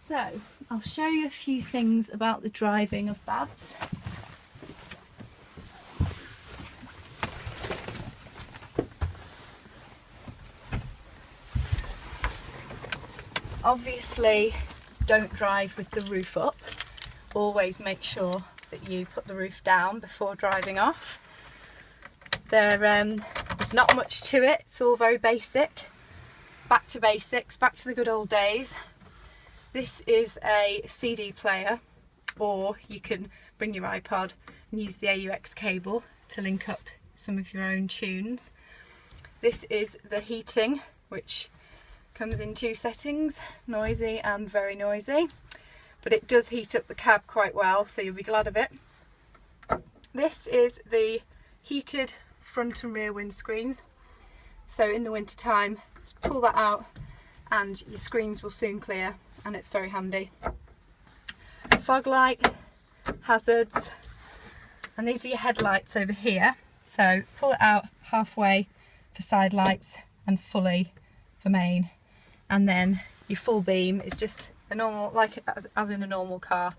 So I'll show you a few things about the driving of Babs. Obviously don't drive with the roof up. Always make sure that you put the roof down before driving off. There's not much to it, it's all very basic. Back to basics, back to the good old days. This is a CD player, or you can bring your iPod and use the AUX cable to link up some of your own tunes. This is the heating, which comes in two settings, noisy and very noisy, but it does heat up the cab quite well, so you'll be glad of it. This is the heated front and rear windscreens, so in the winter time just pull that out and your screens will soon clear, and it's very handy. Fog light, hazards, and these are your headlights over here, so pull it out halfway for side lights and fully for main, and then your full beam is just a normal, like as in a normal car,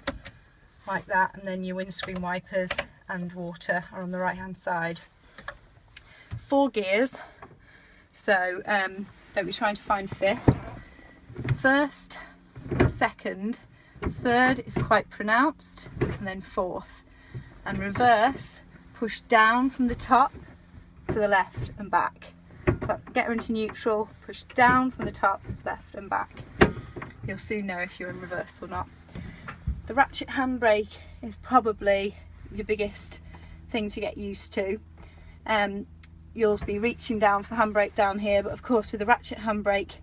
like that, and then your windscreen wipers and water are on the right hand side. 4 gears, so don't be trying to find fifth. First, second, third is quite pronounced, and then fourth. And reverse, push down from the top to the left and back. So get her into neutral, push down from the top, left and back. You'll soon know if you're in reverse or not. The ratchet handbrake is probably your biggest thing to get used to. You'll be reaching down for the handbrake down here, but of course with the ratchet handbrake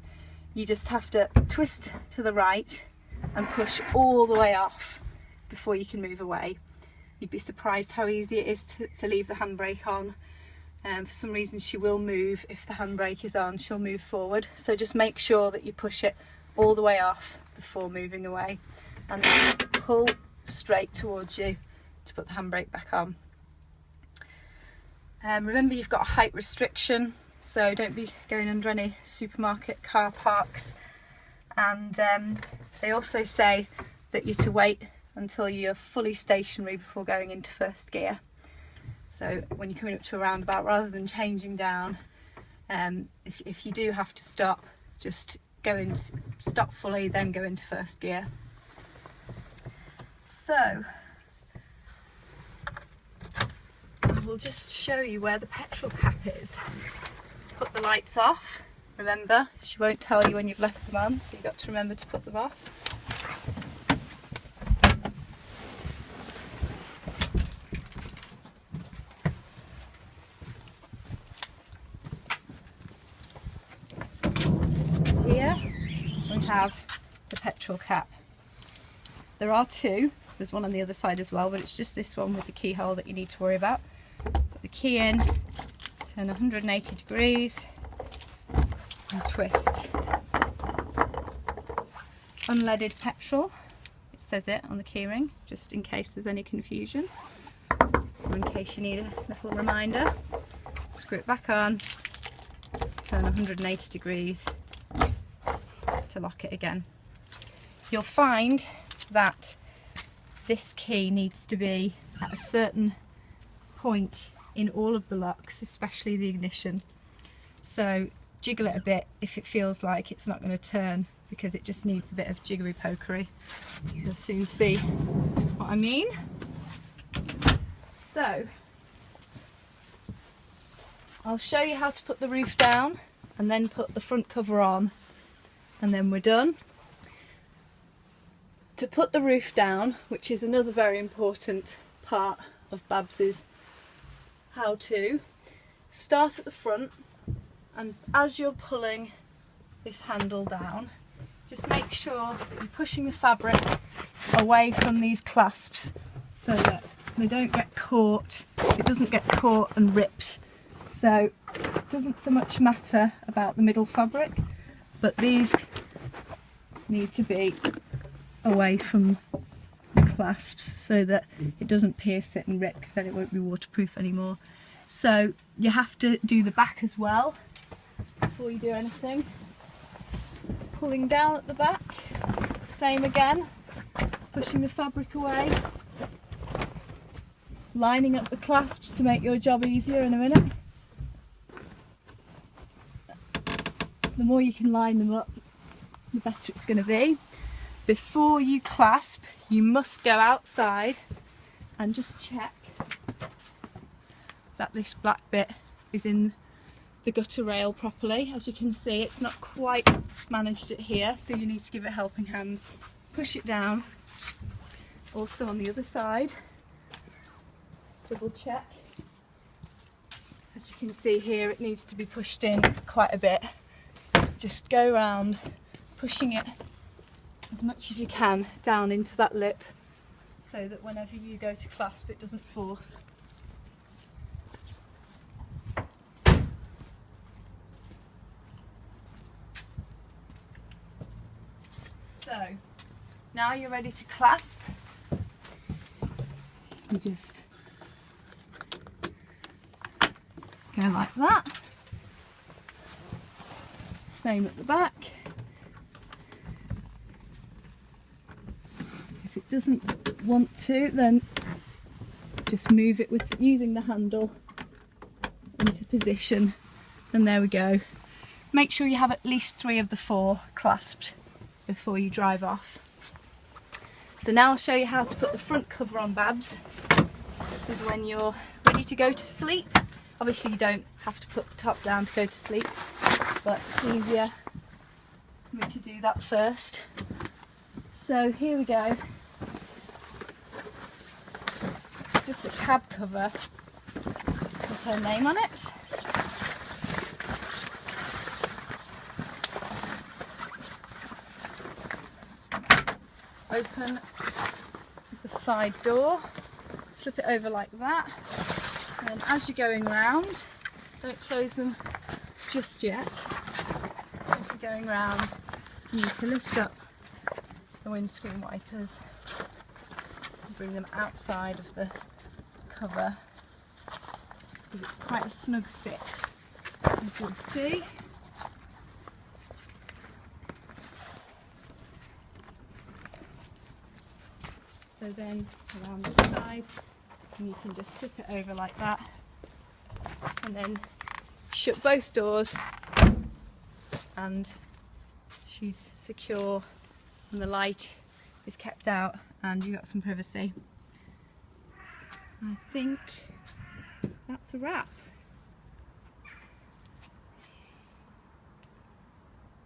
you just have to twist to the right and push all the way off before you can move away. You'd be surprised how easy it is to leave the handbrake on. For some reason she will move if the handbrake is on, she'll move forward, so just make sure that you push it all the way off before moving away, and then pull straight towards you to put the handbrake back on. Remember you've got a height restriction, so don't be going under any supermarket car parks, and they also say that you're to wait until you're fully stationary before going into first gear. So when you're coming up to a roundabout, rather than changing down, if you do have to stop, just stop fully, then go into first gear. So I will just show you where the petrol cap is. Put the lights off. Remember, she won't tell you when you've left them on, so you've got to remember to put them off. Here we have the petrol cap. There are two, there's one on the other side as well, but it's just this one with the keyhole that you need to worry about. Put the key in, turn 180 degrees and twist. Unleaded petrol, it says it on the keyring, just in case there's any confusion, or in case you need a little reminder. Screw it back on, turn 180 degrees to lock it again. You'll find that this key needs to be at a certain point in all of the locks, especially the ignition. So jiggle it a bit if it feels like it's not going to turn, because it just needs a bit of jiggery pokery. You'll soon see what I mean. So I'll show you how to put the roof down and then put the front cover on, and then we're done. To put the roof down, which is another very important part of Babs's how-to, start at the front, and as you're pulling this handle down, just make sure that you're pushing the fabric away from these clasps so that they don't get caught, it doesn't get caught and ripped. So it doesn't so much matter about the middle fabric, but these need to be away from the clasps so that it doesn't pierce it and rip, because then it won't be waterproof anymore. So you have to do the back as well before you do anything. Pulling down at the back, Same again, pushing the fabric away, lining up the clasps to make your job easier in a minute. The more you can line them up, the better it's going to be. Before you clasp, you must go outside and just check that this black bit is in the gutter rail properly. As you can see, it's not quite managed it here, so you need to give it a helping hand. Push it down. Also on the other side, double check. As you can see here, it needs to be pushed in quite a bit. Just go around, pushing it as much as you can down into that lip, so that whenever you go to clasp, it doesn't force. So now you're ready to clasp. You just go like that. Same at the back. If it doesn't want to, then just move it with using the handle into position, and there we go. Make sure you have at least 3 of the 4 clasped before you drive off. So now I'll show you how to put the front cover on, Babs. This is when you're ready to go to sleep. Obviously you don't have to put the top down to go to sleep, but it's easier for me to do that first. So here we go. It's just a cab cover with her name on it. Open the side door, slip it over like that, and then as you're going round, don't close them just yet. As you're going round, you need to lift up the windscreen wipers and bring them outside of the cover, because it's quite a snug fit, as you'll see. So then around the side, and you can just slip it over like that, and then shut both doors, and she's secure and the light is kept out and you've got some privacy. I think that's a wrap.